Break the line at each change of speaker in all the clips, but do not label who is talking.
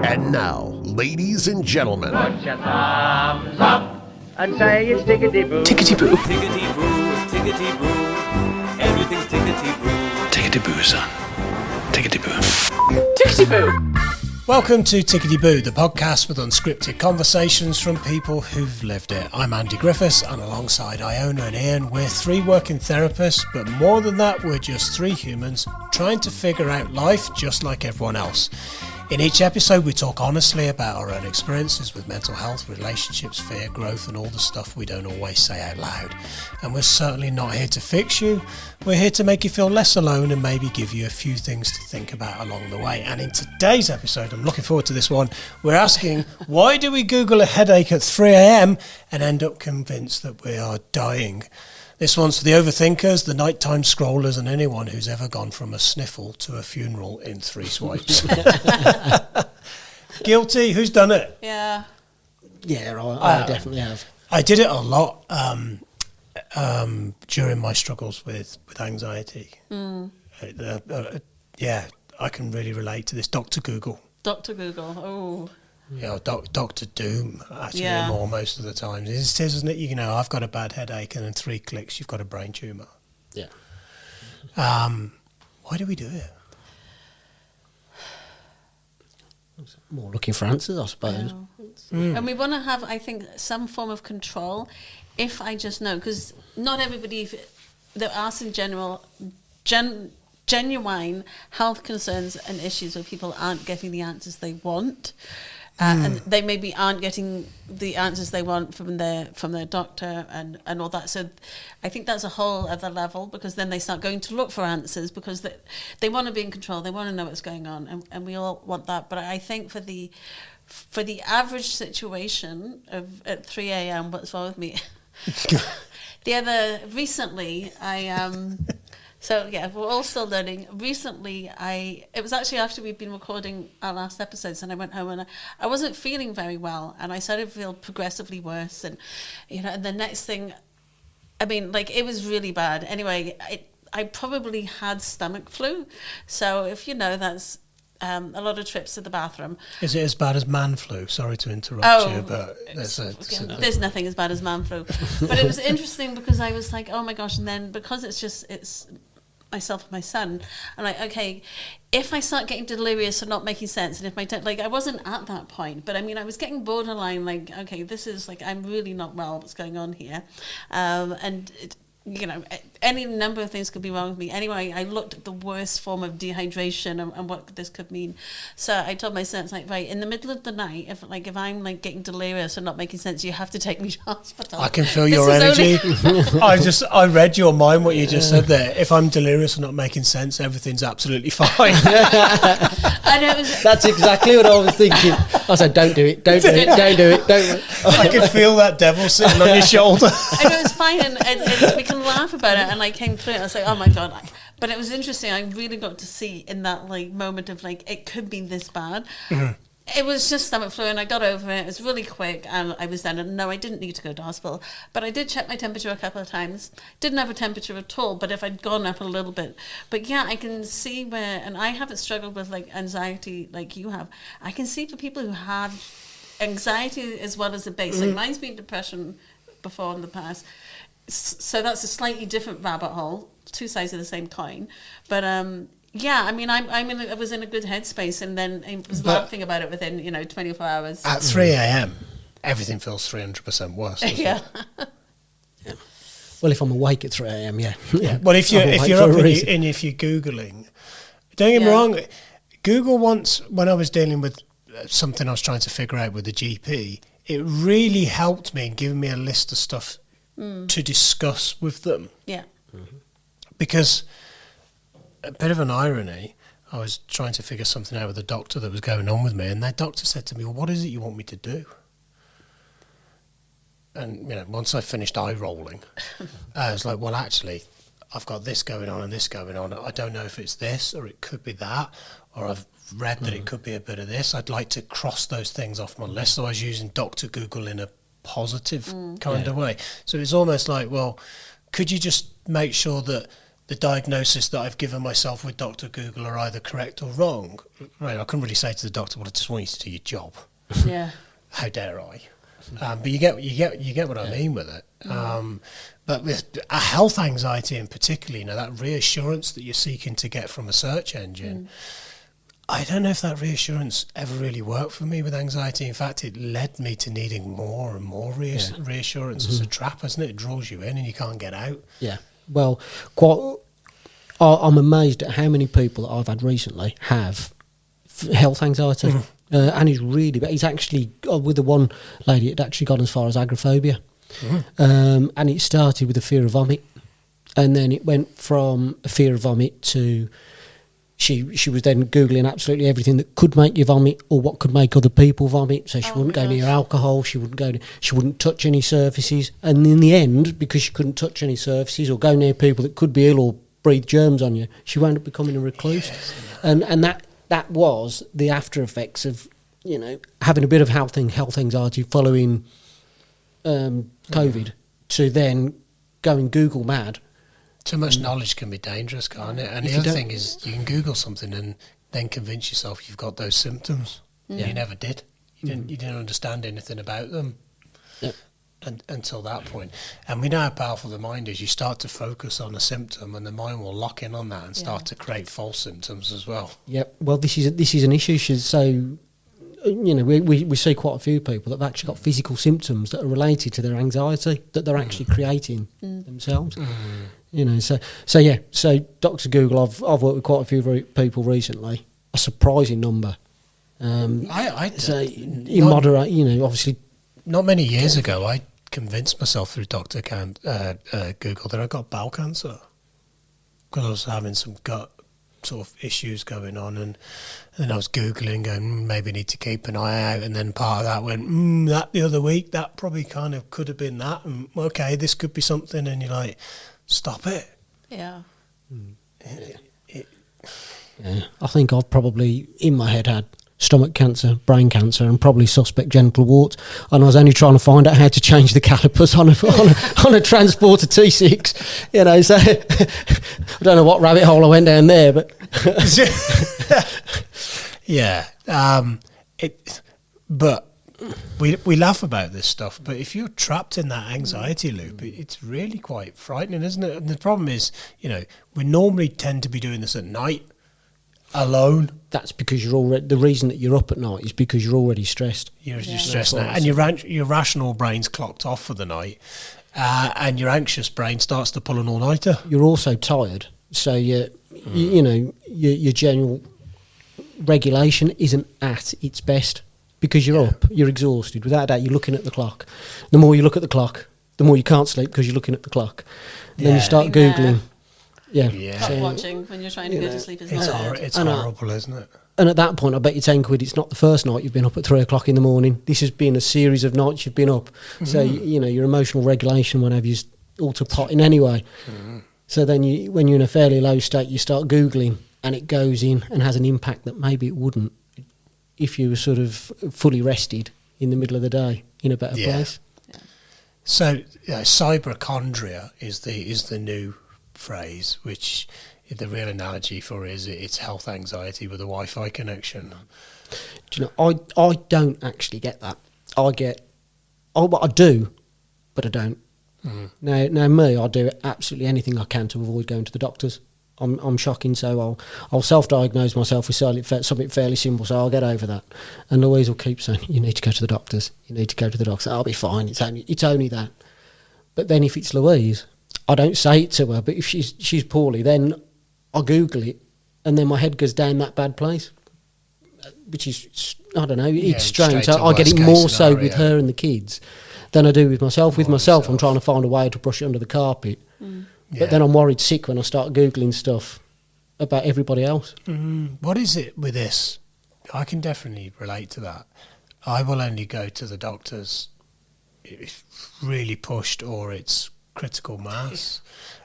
And now, ladies and gentlemen,
Put your thumbs up and say it's Tickety Boo.
Tickety Boo.
Tickety Boo, Tickety Boo, everything's Tickety Boo.
Tickety Boo, son. Tickety Boo.
Tickety Boo!
Welcome to Tickety Boo, the podcast with unscripted conversations from people who've lived it. I'm Andy Griffiths, and alongside Iona and Ian, we're three working therapists, but more than that, we're just three humans trying to figure out life just like everyone else. In each episode, we talk honestly about our own experiences with mental health, relationships, fear, growth, and all the stuff we don't always say out loud. And we're certainly not here to fix you. We're here to make you feel less alone and maybe give you a few things to think about along the way. And in today's episode, I'm looking forward to this one, we're asking, why do we Google a headache at 3 a.m. and end up convinced that we are dying? This one's for the overthinkers, the nighttime scrollers, and anyone who's ever gone from a sniffle to a funeral in 3 swipes. Guilty? Who's done it?
Yeah.
Yeah, I definitely have.
I did it a lot during my struggles with anxiety. Yeah, I can really relate to this. Dr. Google.
Dr. Google. Oh.
Yeah, Dr. Doom, actually,
Yeah.
more most of the time. It is, isn't it? You know, I've got a bad headache, and in 3 clicks, you've got a brain tumour.
Yeah.
Why do we do it?
More looking for answers, I suppose.
And we want to have, I think, some form of control. If I just know, because not everybody, there are some genuine health concerns and issues where people aren't getting the answers they want. And they maybe aren't getting the answers they want from their doctor and all that. So I think that's a whole other level, because then they start going to look for answers because they want to be in control. They want to know what's going on, and we all want that. But I think for the average situation of at 3 a.m., what's wrong with me? Recently, so yeah, we're all still learning. Recently, it was actually after we'd been recording our last episodes, and I went home and I wasn't feeling very well, and I started to feel progressively worse, and and the next thing, I mean, like, it was really bad. Anyway, I probably had stomach flu, so if you know, that's a lot of trips to the bathroom.
Is it as bad as man flu? Sorry to interrupt you, but
there's nothing as bad as man flu. But it was interesting because I was like, oh my gosh, and then because it's myself and my son, I'm like, okay, if I start getting delirious or not making sense, and if I wasn't at that point, but I mean, I was getting borderline, like, okay, this is like, I'm really not well, what's going on here? Any number of things could be wrong with me. Anyway, I looked at the worst form of dehydration and what this could mean. So I told my son, it's like, right, in the middle of the night, if I'm like getting delirious or not making sense, you have to take me to hospital.
I can feel your energy. I read your mind, what you just said there. If I'm delirious or not making sense, everything's absolutely fine.
That's exactly what I was thinking. I said, don't do it, don't do it, don't do it, don't.
I can feel that devil sitting on your shoulder.
And it was fine, and we can laugh about it, and I came through it. I was like, oh my god. But it was interesting. I really got to see in that like moment of like, it could be this bad. Mm-hmm. It was just stomach flu, and I got over it. It was really quick, and I was done. And no, I didn't need to go to hospital, but I did check my temperature a couple of times. Didn't have a temperature at all, but if I'd gone up a little bit. But yeah, I can see where, and I haven't struggled with like anxiety like you have. I can see for people who have anxiety as well as a base. Like, mine's been depression before in the past. So that's a slightly different rabbit hole, 2 sides of the same coin. But yeah, I mean, I was in a good headspace, and then I was laughing about it within 24 hours.
At 3 a.m, everything feels 300% worse.
Yeah.
Yeah. Well, if I'm awake at 3 a.m, yeah.
Well, if you're up and if you're Googling, don't get me wrong. Google once, when I was dealing with something I was trying to figure out with the GP, it really helped me in giving me a list of stuff to discuss with them.
Yeah.
Mm-hmm. Because, a bit of an irony, I was trying to figure something out with the doctor that was going on with me, and that doctor said to me, well, what is it you want me to do? And, once I finished eye rolling, I was like, well, actually, I've got this going on and this going on. I don't know if it's this or it could be that, or I've read that it could be a bit of this. I'd like to cross those things off my list. So I was using Dr. Google in a positive kind of way. So it's almost like, well, could you just make sure that the diagnosis that I've given myself with Dr. Google are either correct or wrong. Right, I couldn't really say to the doctor, well, I just want you to do your job.
Yeah.
How dare I? But you get what I mean with it. But with a health anxiety in particular, that reassurance that you're seeking to get from a search engine, I don't know if that reassurance ever really worked for me with anxiety. In fact, it led me to needing more and more reassurance. It's a trap, isn't it? It draws you in and you can't get out.
Yeah. Well, I'm amazed at how many people that I've had recently have health anxiety. And he's really bad. He's actually, with the one lady, it actually gone as far as agoraphobia. And it started with a fear of vomit. And then it went from a fear of vomit to she was then Googling absolutely everything that could make you vomit or what could make other people vomit. So she wouldn't go near alcohol, she wouldn't touch any surfaces. And in the end, because she couldn't touch any surfaces or go near people that could be ill or breathe germs on you, she wound up becoming a recluse. Yes. And that was the after effects of, having a bit of health anxiety following COVID to then going Google mad.
Too much knowledge can be dangerous, can't it? And the other thing is you can Google something and then convince yourself you've got those symptoms. Yeah. You never did. You didn't understand anything about them until that point. And we know how powerful the mind is. You start to focus on a symptom and the mind will lock in on that and start to create false symptoms as well.
Yep. Well, this is an issue. So, we see quite a few people that have actually got physical symptoms that are related to their anxiety that they're actually creating themselves. So Dr. Google, I've worked with quite a few people recently, a surprising number. I'd say moderate, obviously.
Not many years ago, I convinced myself through Dr. Google that I got bowel cancer because I was having some gut sort of issues going on, and then I was Googling going, maybe need to keep an eye out, and then part of that went, that the other week, that probably kind of could have been that, and okay, this could be something, and you're like, stop it.
Yeah.
Yeah. I think I've probably, in my head, had stomach cancer, brain cancer, and probably suspect genital warts. And I was only trying to find out how to change the calipers on a Transporter T6. So I don't know what rabbit hole I went down there, but
yeah. But we laugh about this stuff, but if you're trapped in that anxiety loop, it's really quite frightening, isn't it? And the problem is, we normally tend to be doing this at night. Alone.
That's because you're already. The reason that you're up at night is because you're already stressed.
You're stressed now, and your rational brain's clocked off for the night, and your anxious brain starts to pull an all-nighter.
You're also tired, so your general regulation isn't at its best because you're up, you're exhausted. Without a doubt, you're looking at the clock. The more you look at the clock, the more you can't sleep because you're looking at the clock. And then you start Googling.
Stop watching when you're trying to go to sleep as well.
It's horrible, isn't it?
And at that point, I bet you £10 it's not the first night you've been up at 3 o'clock in the morning. This has been a series of nights you've been up. So, your emotional regulation, whenever you're auto-potting anyway. So then when you're in a fairly low state, you start Googling and it goes in and has an impact that maybe it wouldn't if you were sort of fully rested in the middle of the day in a better place.
Yeah.
So, cyberchondria is the new phrase, which the real analogy for it's health anxiety with a Wi-Fi connection.
Do you know, I don't actually get that. I do, but I don't. Now me, I do absolutely anything I can to avoid going to the doctors. I'm shocking, so I'll self-diagnose myself with something fairly simple, so I'll get over that. And Louise will keep saying, you need to go to the doctors, you need to go to the doctors. I'll be fine, it's only that. But then if it's Louise, I don't say it to her, but if she's poorly, then I Google it, and then my head goes down that bad place, which is, I don't know, it's strange. I get it more so with her and the kids than I do with myself. With myself, I'm trying to find a way to brush it under the carpet. But then I'm worried sick when I start Googling stuff about everybody else.
What is it with this? I can definitely relate to that. I will only go to the doctors if really pushed or it's critical mass.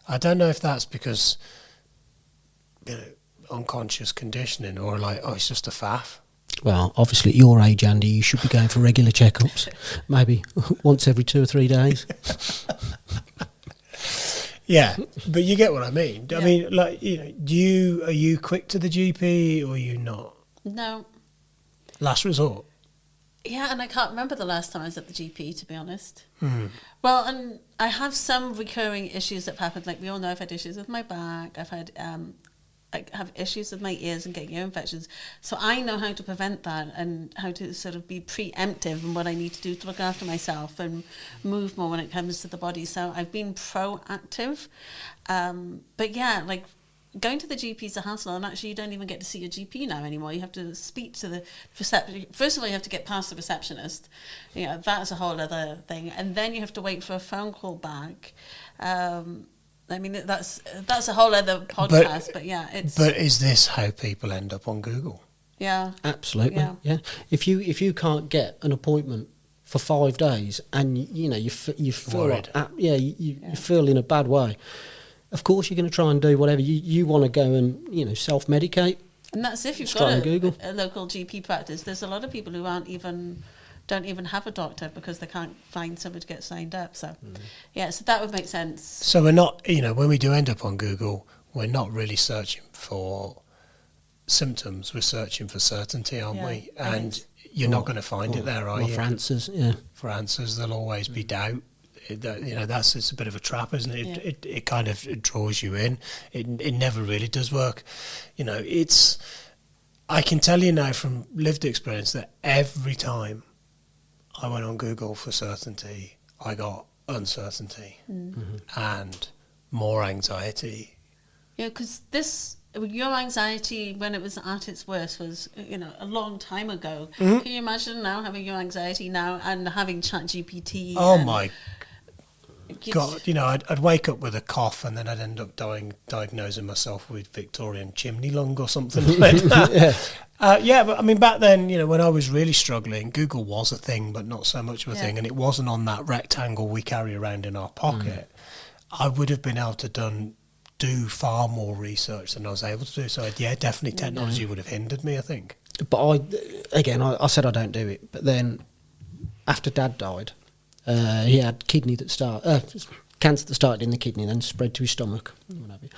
I don't know if that's because unconscious conditioning or it's just a faff.
Well, obviously at your age, Andy, you should be going for regular checkups, maybe once every 2 or 3 days.
Yeah, but you get what I mean. I
Yeah.
mean, like, you know, are you quick to the GP or are you not?
No.
Last resort.
Yeah, and I can't remember the last time I was at the GP, to be honest.
Hmm.
Well, and I have some recurring issues that have happened. Like, we all know I've had issues with my back. I've had, I have issues with my ears and getting ear infections. So I know how to prevent that and how to sort of be preemptive and what I need to do to look after myself and move more when it comes to the body. So I've been proactive. But yeah, like, going to the GP is a hassle, and actually you don't even get to see your GP now anymore. You have to speak to the reception. First of all, you have to get past the receptionist. You know, that's a whole other thing. And then you have to wait for a phone call back. I mean, that's a whole other podcast, but yeah, it's...
But is this how people end up on Google?
Yeah.
Absolutely. Yeah. If you can't get an appointment for 5 days and you know you feel
Worried.
like, you feel in a bad way, of course you're going to try and do whatever you want to go and self-medicate.
And that's if you've
Just try
got
and Google.
a local GP practice. There's a lot of people who don't even have a doctor because they can't find somebody to get signed up. So, yeah, so that would make sense.
So we're not, when we do end up on Google, we're not really searching for symptoms. We're searching for certainty, aren't
Yeah,
we?
I
And
guess.
you're not going to find it there, are
Or
you?
for answers, yeah.
For answers, there'll always be doubt. It's a bit of a trap, isn't it?
Yeah.
It kind of draws you in. It never really does work. I can tell you now from lived experience that every time I went on Google for certainty, I got uncertainty and more anxiety.
Yeah, because your anxiety when it was at its worst was, a long time ago. Can you imagine now having your anxiety now and having ChatGPT?
Oh
and
my God, I'd wake up with a cough and then I'd end up diagnosing myself with Victorian chimney lung or something like that. But I mean, back then, when I was really struggling, Google was a thing, but not so much of a thing, and it wasn't on that rectangle we carry around in our pocket. I would have been able to do far more research than I was able to do. So, yeah, definitely technology would have hindered me, I think.
But I said I don't do it. But then, after Dad died, he had cancer that started in the kidney, then spread to his stomach, what have you.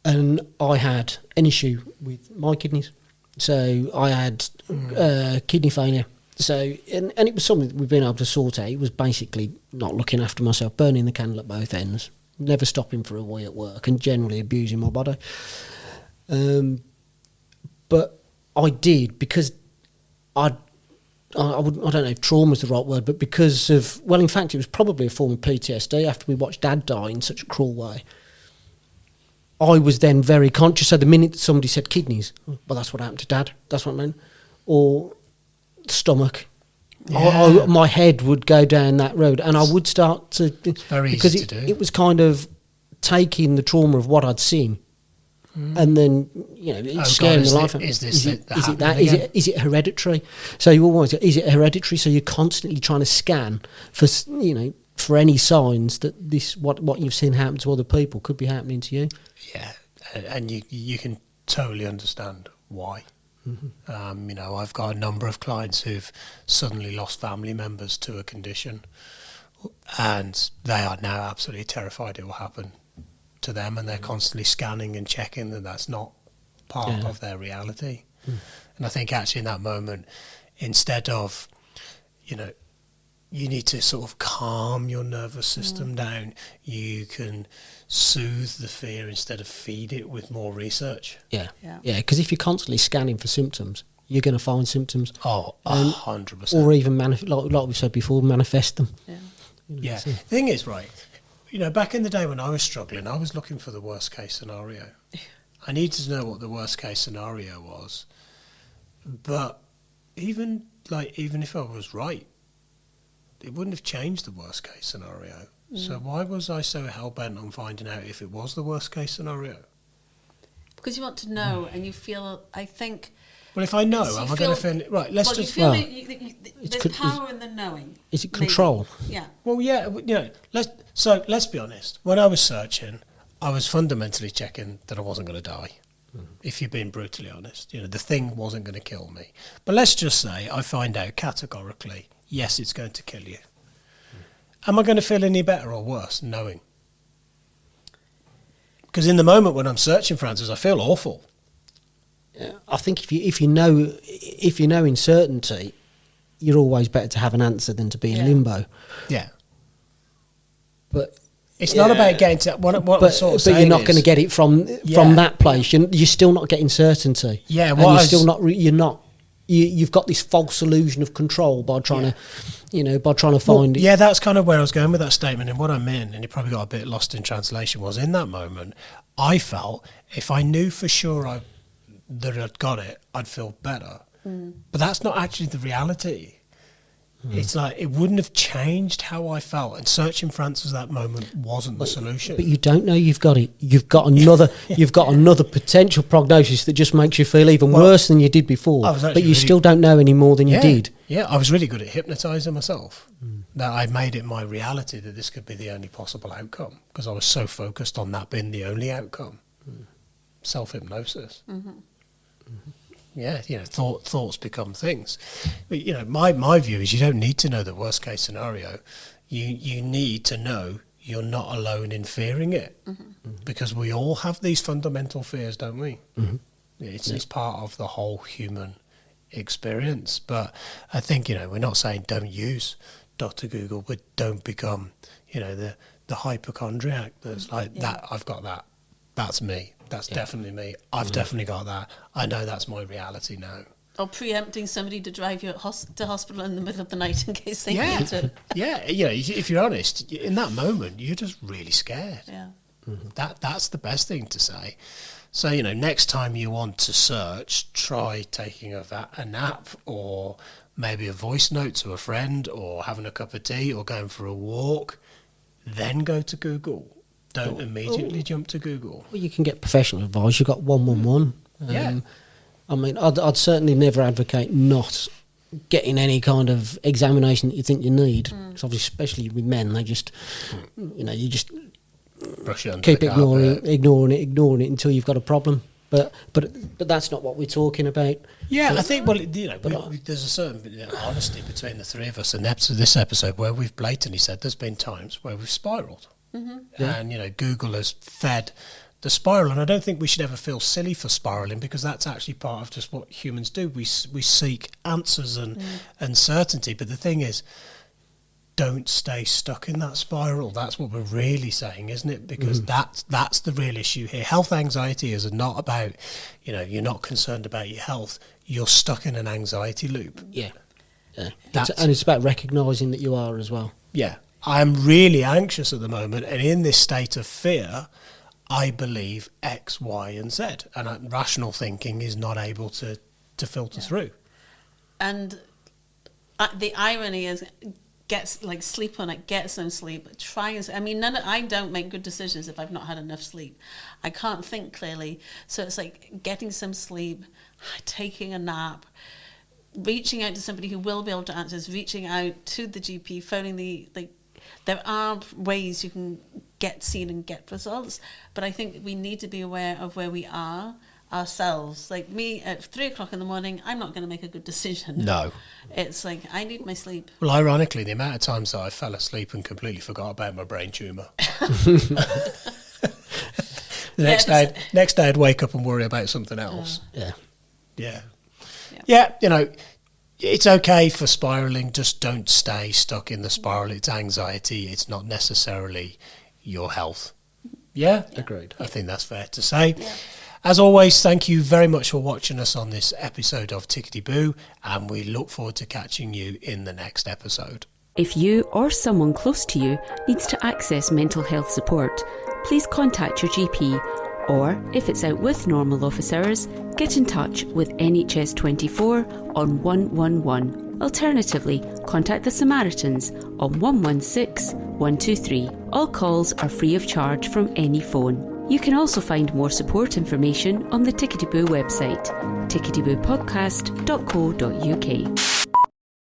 And I had an issue with my kidneys, so I had kidney failure. So and it was something that we've been able to sort out. It was basically not looking after myself, burning the candle at both ends, never stopping for a wee at work, and generally abusing my body. But I did because I don't know if trauma is the right word, but because of, well, in fact, it was probably a form of PTSD after we watched Dad die in such a cruel way. I was then very conscious. So the minute somebody said kidneys, well, that's what happened to Dad. That's what I meant. Or stomach.
Yeah.
My head would go down that road, and I would start to... It's
very
because
easy to do.
It was kind of taking the trauma of what I'd seen, and then it's scaring the life out.
Is it
hereditary? So you always is it hereditary? So you're constantly trying to scan for any signs that this what you've seen happen to other people could be happening to you.
Yeah, and you can totally understand why. I've got a number of clients who've suddenly lost family members to a condition, and they are now absolutely terrified it will happen to them, and they're constantly scanning and checking that that's not part of their reality. And I think actually in that moment, instead of, you need to sort of calm your nervous system down. You can soothe the fear instead of feed it with more research.
Yeah. Because if you're constantly scanning for symptoms, you're going to find symptoms.
Oh, 100%.
Or even, like we said before, manifest them.
Yeah. The thing is, right, back in the day when I was struggling, I was looking for the worst case scenario. I needed to know what the worst case scenario was. But even if I was right, it wouldn't have changed the worst case scenario. So why was I so hell-bent on finding out if it was the worst case scenario?
Because you want to know, and you feel, I think...
Well, if I know, am I going to feel... Right, let's just...
You feel there's power in the knowing.
Is it control?
Maybe. Yeah.
Well, yeah, let's be honest. When I was searching, I was fundamentally checking that I wasn't going to die. If you're being brutally honest. The thing wasn't going to kill me. But let's just say I find out categorically, yes, it's going to kill you. Am I going to feel any better or worse knowing? Because in the moment when I'm searching for answers, I feel awful.
I think if you know in certainty, you're always better to have an answer than to be in limbo.
Yeah.
But
it's not about getting to what I'm sort of saying.
But you're not going to get it from that place. You're still not getting certainty.
Yeah,
and you're still not. You've got this false illusion of control by trying to find it.
Yeah, that's kind of where I was going with that statement. And what I meant, and it probably got a bit lost in translation, was in that moment, I felt if I knew for sure that I'd got it, I'd feel better. But that's not actually the reality. It's like it wouldn't have changed how I felt, and searching for answers at that moment wasn't the solution.
But you don't know you've got it. You've got another potential prognosis that just makes you feel even worse than you did before. But you still don't know any more than you did.
Yeah, I was really good at hypnotising myself. That I made it my reality that this could be the only possible outcome because I was so focused on that being the only outcome. Self-hypnosis. Yeah, thoughts become things. But, my view is you don't need to know the worst case scenario. You need to know you're not alone in fearing it. Because we all have these fundamental fears, don't we? It's part of the whole human experience. But I think, we're not saying don't use Dr. Google, but don't become, the hypochondriac that's like, that I've got that. That's me. That's definitely me. I've definitely got that. I know that's my reality now.
Or preempting somebody to drive you to hospital in the middle of the night in case they need to.
Yeah, if you're honest, in that moment, you're just really scared.
Yeah.
That's the best thing to say. So, next time you want to search, try taking a nap or maybe a voice note to a friend or having a cup of tea or going for a walk. Then go to Google. Don't immediately jump to Google.
Well, you can get professional advice. You've got 111. I mean, I'd certainly never advocate not getting any kind of examination that you think you need. Because obviously, especially with men, they just, you just
brush it under
keep
the
ignoring it until you've got a problem. But that's not what we're talking about.
Yeah, I think, there's a certain honesty between the three of us. And this episode where we've blatantly said there's been times where we've spiralled. And, Google has fed the spiral. And I don't think we should ever feel silly for spiraling because that's actually part of just what humans do. We seek answers and certainty. But the thing is, don't stay stuck in that spiral. That's what we're really saying, isn't it? Because that's the real issue here. Health anxiety is not about, you're not concerned about your health. You're stuck in an anxiety loop.
Yeah. And it's about recognising that you are as well.
Yeah. I'm really anxious at the moment, and in this state of fear, I believe X, Y, and Z. And rational thinking is not able to filter through. And
the irony is, sleep on it, get some sleep. I don't make good decisions if I've not had enough sleep. I can't think clearly. So it's like getting some sleep, taking a nap, reaching out to somebody who will be able to answer, reaching out to the GP, phoning there are ways you can get seen and get results, but I think we need to be aware of where we are ourselves. Like me at 3:00 in the morning, I'm not going to make a good decision.
No.
It's like, I need my sleep.
Well, ironically, the amount of times that I fell asleep and completely forgot about my brain tumour. The next day I'd wake up and worry about something else. Yeah. It's okay for spiralling, just don't stay stuck in the spiral. It's anxiety, it's not necessarily your health. Yeah? Agreed. I think that's fair to say. Yeah. As always, thank you very much for watching us on this episode of Tickety Boo, and we look forward to catching you in the next episode.
If you or someone close to you needs to access mental health support, please contact your GP, or if it's out with normal office hours, get in touch with NHS 24 on 111. Alternatively, contact the Samaritans on 116 123. All calls are free of charge from any phone. You can also find more support information on the Tickety Boo website, ticketyboopodcast.co.uk.